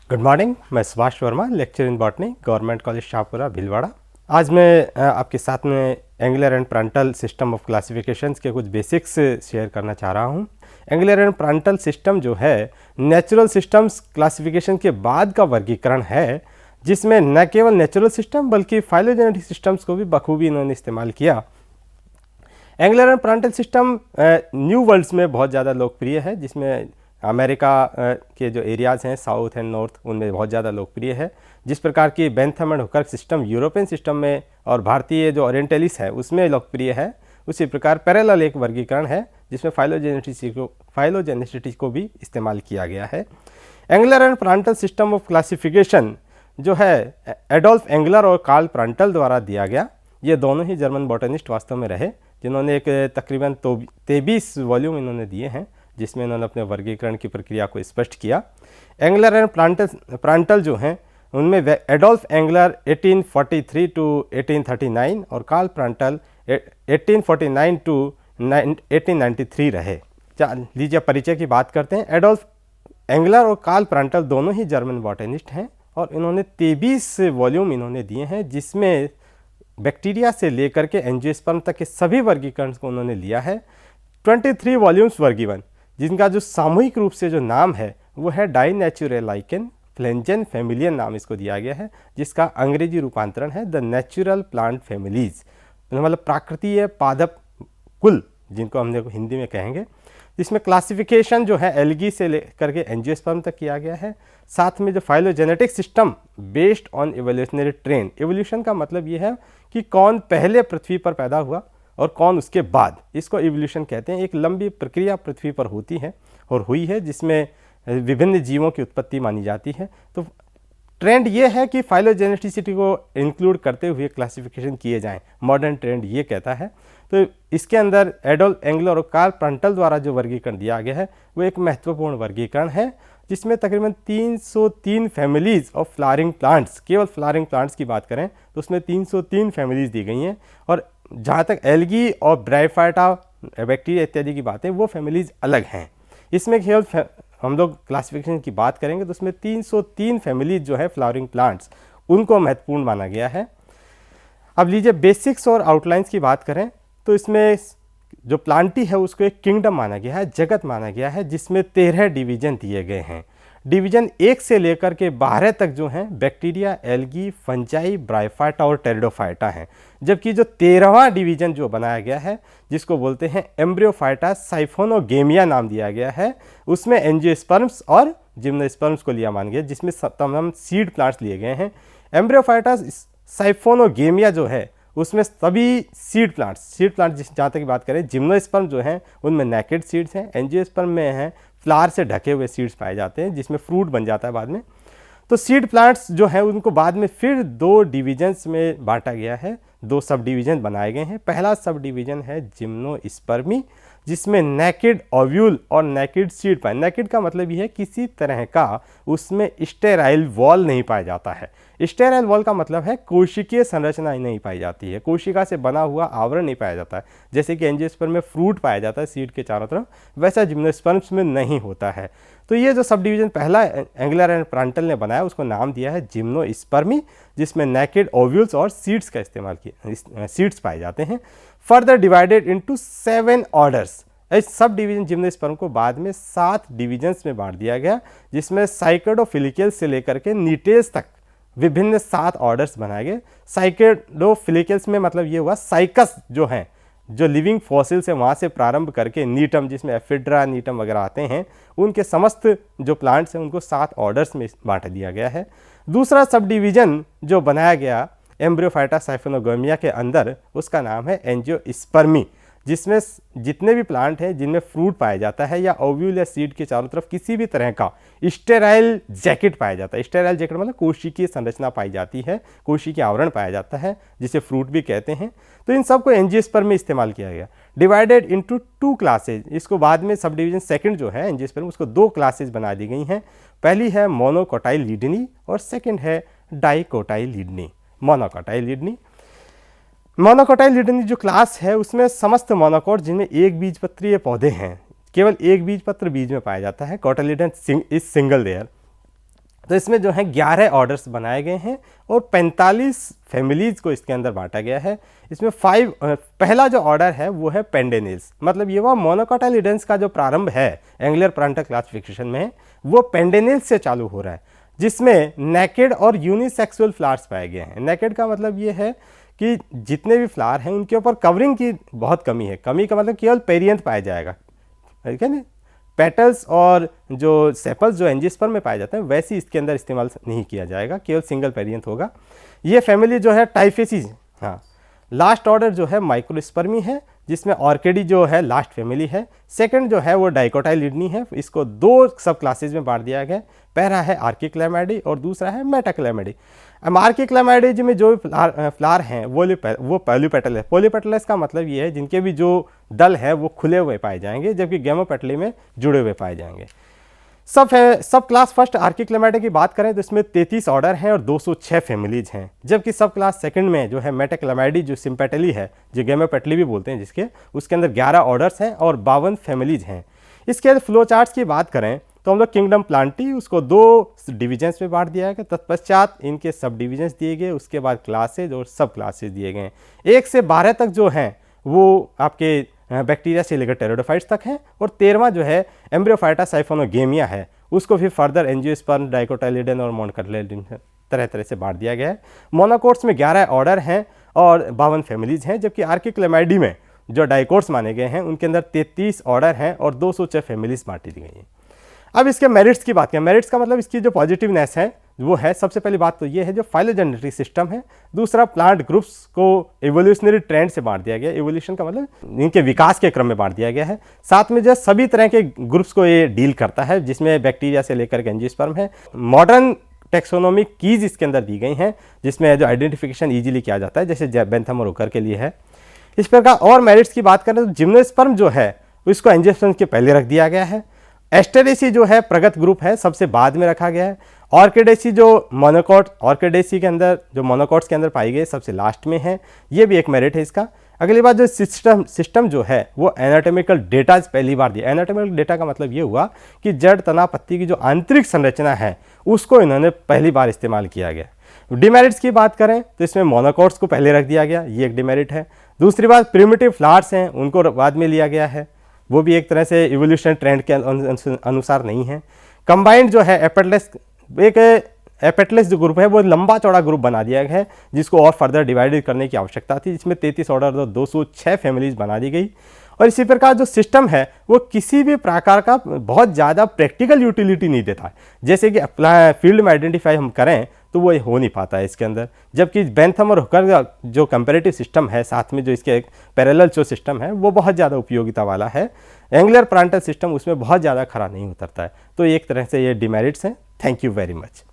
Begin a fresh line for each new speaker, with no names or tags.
Good morning, मैं Subhash Verma, lecture in botany, government college Shahpura Bhilwara. आज मैं आपके साथ में angular and Prantl system of classifications के कुछ बेसिक्स शेयर करना चाह रहा हूँ। एंगुलर एंड प्रांटल सिस्टम जो है नेचुरल सिस्टम्स क्लासिफिकेशन के बाद का वर्गीकरण है, जिसमें न केवल नेचुरल सिस्टम बल्कि फाइलोजेनेटिक सिस्टम्स को भी बखूबी इन्होंने इस्तेमाल किया। Engler and Prantl system new worlds में बहुत ज़्यादा लोकप्रिय है, जिसमें अमेरिका के जो एरियाज़ हैं साउथ एंड नॉर्थ उनमें बहुत ज़्यादा लोकप्रिय है। जिस प्रकार की Bentham and Hooker system European system में और भारतीय जो ओरिएंटलिस है उसमें लोकप्रिय है, उसी प्रकार पैरेलल एक वर्गीकरण है जिसमें फाइलोजेनेसिटी को भी इस्तेमाल किया गया है। Angular and Prantl system of classification जो है एडोल्फ एंगलर और कार्ल प्रांटल द्वारा दिया गया। ये दोनों ही जर्मन बॉटनिस्ट वास्तव में रहे, जिन्होंने एक तकरीबन 23 वॉल्यूम इन्होंने दिए हैं, जिसमें इन्होंने अपने वर्गीकरण की प्रक्रिया को स्पष्ट किया। एंगलर एंड प्रांटल जो हैं उनमें एडोल्फ एंगलर 1843 टू 1839 और कार्ल प्रांटल 1849 टू 1893 रहे। लीजिए परिचय की बात करते हैं। एडोल्फ एंगलर और कार्ल प्रांटल दोनों ही जर्मन बॉटनिस्ट हैं और इन्होंने 23 वॉल्यूम इन्होंने दिए हैं, जिसमें बैक्टीरिया से लेकर के एंजियोस्पर्म तक के सभी वर्गीकरण को उन्होंने लिया है। 23 वॉल्यूम्स were given, जिनका जो सामूहिक रूप से जो नाम है वो है डाइनेचुरेलाइकेन फ्लेंजन फैमिलियन नाम इसको दिया गया है, जिसका अंग्रेजी रूपांतरण है द नेचुरल प्लांट फैमिलीज, मतलब प्राकृतिक पादप कुल, जिनको हम हिंदी में कहेंगे। इसमें क्लासिफिकेशन जो है एल्गी से लेकर के एंजियोस्पर्म तक किया गया है। साथ में जो phylogenetic system based on evolutionary trend, evolution का मतलब ये है कि कौन पहले पृथ्वी पर पैदा हुआ और कौन उसके बाद, इसको इवोल्यूशन कहते हैं। एक लंबी प्रक्रिया पृथ्वी पर होती है और हुई है, जिसमें विभिन्न जीवों की उत्पत्ति मानी जाती है। तो ट्रेंड ये है कि फाइलोजेनेटिसिटी को इंक्लूड करते हुए क्लासिफिकेशन किए जाएं, मॉडर्न ट्रेंड ये कहता है। तो इसके अंदर एडोल्फ एंगलर और कार्ल प्रांटल द्वारा जो वर्गीकरण दिया गया है वो एक महत्वपूर्ण वर्गीकरण है, जिसमें तकरीबन 303 फैमिलीज़ ऑफ फ्लावरिंग प्लांट्स, केवल फ्लावरिंग प्लांट्स की बात करें तो उसमें 303 फैमिलीज़ दी गई हैं। और जहाँ तक एल्गी और ब्रायोफाइटा बैक्टीरिया इत्यादि की बातें, वो फैमिलीज़ अलग हैं। इसमें केवल हम लोग क्लासिफिकेशन की बात करेंगे तो उसमें 303 फैमिलीज जो है फ्लावरिंग प्लांट्स, उनको महत्वपूर्ण माना गया है। अब लीजिए बेसिक्स और आउटलाइंस की बात करें तो इसमें जो प्लांटी है उसको एक किंगडम माना गया है, जगत माना गया है, जिसमें 13 डिवीजन दिए गए हैं। डिवीजन 1 से लेकर के 12 तक जो हैं बैक्टीरिया, एल्गी, फंजाई, ब्रायोफाइटा और टेरिडोफाइटा हैं। जबकि जो 13वां डिवीजन जो बनाया गया है, जिसको बोलते हैं एम्ब्रियोफाइटा साइफोनोगेमिया नाम दिया गया है, उसमें एंजियोस्पर्म्स और जिम्नोस्पर्म्स को लिया मान गया, जिसमें तमाम सीड प्लांट्स लिए गए हैं। एम्ब्रियोफाइटा साइफोनोगेमिया जो है उसमें सभी सीड प्लांट्स जहाँ तक की बात करें, जिम्नोस्पर्म जो हैं उनमें नेकेड सीड्स हैं, एंजियोस्पर्म में हैं फ्लावर से ढके हुए सीड्स पाए जाते हैं, जिसमें फ्रूट बन जाता है बाद में। तो सीड प्लांट्स जो हैं उनको बाद में फिर 2 डिवीजन्स में बांटा गया है, 2 सब डिवीजन बनाए गए हैं। पहला सब डिवीजन है जिम्नोस्पर्मी, जिसमें नेकेड ओव्यूल और नेकेड सीड पाए। नेकेड का मतलब ये है किसी तरह का उसमें स्टेराइल वॉल नहीं पाया जाता है। स्टेराइल वॉल का मतलब है कोशिकीय संरचना नहीं पाई जाती है, कोशिका से बना हुआ आवरण नहीं पाया जाता है। जैसे कि एंजियोस्पर्म में फ्रूट पाया जाता है सीड के चारों तरफ, वैसा जिम्नोस्पर्म्स में नहीं होता है। तो ये जो सब डिवीजन पहला एंगलर एंड प्रांटल ने बनाया, उसको नाम दिया है जिम्नोस्पर्मी, जिसमें नेकेड ओव्यूल्स और सीड्स का इस्तेमाल किया, सीड्स पाए जाते हैं। Further divided into 7 orders. इस सब डिवीजन जिम्नोस्पर्म को बाद में 7 डिवीजन्स में बांट दिया गया, जिसमें साइकेडोफिलिकल्स से लेकर के नीटेज तक विभिन्न 7 ऑर्डर्स बनाए गए। साइकेडोफिलिकल्स में मतलब ये हुआ साइकस जो हैं, जो लिविंग फॉसिल्स है वहाँ से प्रारंभ करके नीटम, जिसमें एफिड्रा, नीटम वगैरह आते हैं, उनके समस्त जो प्लांट्स हैं उनको 7 ऑर्डर्स में बांट दिया गया है। दूसरा सब डिवीजन जो बनाया गया एम्ब्रियोफाइटा साइफोनोगेमिया के अंदर, उसका नाम है एंजियोस्पर्मी, जिसमें जितने भी प्लांट हैं जिनमें फ्रूट पाया जाता है या ओव्यूल या सीड के चारों तरफ किसी भी तरह का स्टेराइल जैकेट पाया जाता है। स्टेराइल जैकेट मतलब कोशिकीय संरचना पाई जाती है, कोशिकीय आवरण पाया जाता है, जिसे फ्रूट भी कहते हैं। तो इन सबको एंजियोस्पर्म में इस्तेमाल किया गया। Divided into 2 classes. इसको बाद में सब डिवीजन सेकंड जो है एंजियोस्पर्म, उसको 2 क्लासेज बना दी गई हैं। पहली है मोनोकोटाइलिडनी और सेकेंड है डाइकोटाइलिडनी। मोनोकोटाइलिडनी जो क्लास है उसमें समस्त मोनोकोट जिनमें एक बीजपत्रीय पौधे हैं, केवल एक बीजपत्र बीज में पाया जाता है। कोटाइलिडन इज सिंगल लेयर। तो इसमें जो है 11 ऑर्डर्स बनाए गए हैं और 45 फैमिलीज़ को इसके अंदर बांटा गया है। इसमें पहला जो ऑर्डर है वो है पेंडेनिल्स, मतलब ये वो मोनोकोटाइलिडेंस का जो प्रारंभ है एंगुलर प्लांटर क्लासिफिकेशन में, वो पेंडेनिल्स से चालू हो रहा है, जिसमें नेकेड और यूनिसेक्सुअल फ्लावर्स पाए गए हैं। नेकेड का मतलब ये है कि जितने भी फ्लावर हैं उनके ऊपर कवरिंग की बहुत कमी है। कमी का मतलब केवल पेरियंथ पाया जाएगा, ठीक है ना। पेटल्स और जो सेपल्स जो एंजियोस्पर्म में पाए जाते हैं वैसे इसके अंदर इस्तेमाल नहीं किया जाएगा, केवल सिंगल पेरियंथ होगा। ये फैमिली जो है टाइफेसी, हाँ। लास्ट ऑर्डर जो है माइक्रोस्पर्मी है, जिसमें ऑर्किडी जो है लास्ट फैमिली है। सेकंड जो है वो डाइकोटाइलिडनी है। इसको 2 सब क्लासेज में बांट दिया गया। पहला है आर्किक्लैमिडी और दूसरा है मेटाक्लैमिडी। आर्किक्लैमिडी में जो फ्लावर हैं वो पॉलीपेटल है। पॉलीपेटलस का मतलब ये है जिनके भी जो दल है वो खुले हुए पाए जाएंगे, जबकि गेमोपेटली में जुड़े हुए पाए जाएंगे। सब क्लास फर्स्ट आर्किक्लैमिडी की बात करें तो इसमें 33 ऑर्डर हैं और 206 फैमिलीज हैं, जबकि सब क्लास सेकंड में जो है मेटाक्लैमिडी जो सिम्पेटली है, जो गेमोपेटली भी बोलते हैं जिसके, उसके अंदर 11 ऑर्डर्स हैं और 52 फैमिलीज हैं। इसके फ्लो चार्ट्स की बात करें तो हम लोग किंगडम प्लांटी उसको 2 डिविजन्स में बांट दिया गया। तत्पश्चात इनके सब डिविजन्स दिए गए, उसके बाद क्लासेज और सब क्लासेज दिए गए। 1 से 12 तक जो हैं वो आपके बैक्टीरिया से लेकर टेरोडोफाइट्स तक हैं, और 13वां जो है एम्ब्रियोफाइटा साइफोनोगेमिया है, उसको भी फर्दर एंजियोस्पर्म, डाइकोटाइलिडन और मोनोकोटाइलिडन तरह तरह से बांट दिया गया है। मोनोकोट्स में 11 ऑर्डर हैं और 52 फैमिलीज हैं, जबकि आर्किक्लैमिडी में जो डाइकोट्स माने गए हैं उनके अंदर 33 ऑर्डर हैं और 206 फैमिलीज बांटी दी गई हैं। अब इसके मेरिट्स की बात करें, मेरिट्स का मतलब इसकी जो पॉजिटिवनेस है वो है, सबसे पहली बात तो ये है जो फाइलोजेनेटिक सिस्टम है। दूसरा, प्लांट ग्रुप्स को एवोल्यूशनरी ट्रेंड से बांट दिया गया। एवोल्यूशन का मतलब इनके विकास के क्रम में बांट दिया गया है। साथ में जो सभी तरह के ग्रुप्स को ये डील करता है, जिसमें बैक्टीरिया से लेकर के एंजियोस्पर्म है। मॉडर्न टेक्सोनोमिक कीज इसके अंदर दी गई हैं, जिसमें जो आइडेंटिफिकेशन ईजिली किया जाता है, जैसे बेंथम और ओकर के लिए है। इस प्रकार और मेरिट्स की बात करें तो जिम्नोस्पर्म जो है उसको एंजियोस्पर्म के पहले रख दिया गया है। एस्टेरेसी जो है प्रगत ग्रुप है, सबसे बाद में रखा गया है। ऑर्किडेसी जो मोनोकोट, ऑर्किडेसी के अंदर जो मोनोकोट्स के अंदर पाई गई सबसे लास्ट में है, ये भी एक मेरिट है इसका। अगली बात, जो सिस्टम जो है वो एनाटॉमिकल डेटा पहली बार दिया। एनाटॉमिकल डेटा का मतलब ये हुआ कि जड़, तना, पत्ती की जो आंतरिक संरचना है उसको इन्होंने पहली बार इस्तेमाल किया गया। डिमेरिट्स की बात करें तो इसमें मोनोकोट्स को पहले रख दिया गया, ये एक डिमेरिट है। दूसरी बात, प्रिमिटिव फ्लावर्स हैं उनको बाद में लिया गया है, वो भी एक तरह से इवोल्यूशन ट्रेंड के अनुसार नहीं है। कंबाइंड जो है एपेटलेस जो ग्रुप है वो लंबा चौड़ा ग्रुप बना दिया गया है, जिसको और फर्दर डिवाइडेड करने की आवश्यकता थी, जिसमें 33 ऑर्डर और 206 फैमिलीज बना दी गई। और इसी प्रकार जो सिस्टम है वो किसी भी प्रकार का बहुत ज़्यादा प्रैक्टिकल यूटिलिटी नहीं देता है, जैसे कि फील्ड में आइडेंटिफाई हम करें तो वो हो नहीं पाता है इसके अंदर। जबकि बेंथम और हुकर का जो कंपैरेटिव सिस्टम है, साथ में जो इसके एक पैरेलल जो सिस्टम है वो बहुत ज़्यादा उपयोगिता वाला है। एंगुलर प्लांटर सिस्टम उसमें बहुत ज़्यादा खरा नहीं उतरता है। तो एक तरह से ये डिमेरिट्स हैं। Thank you very much.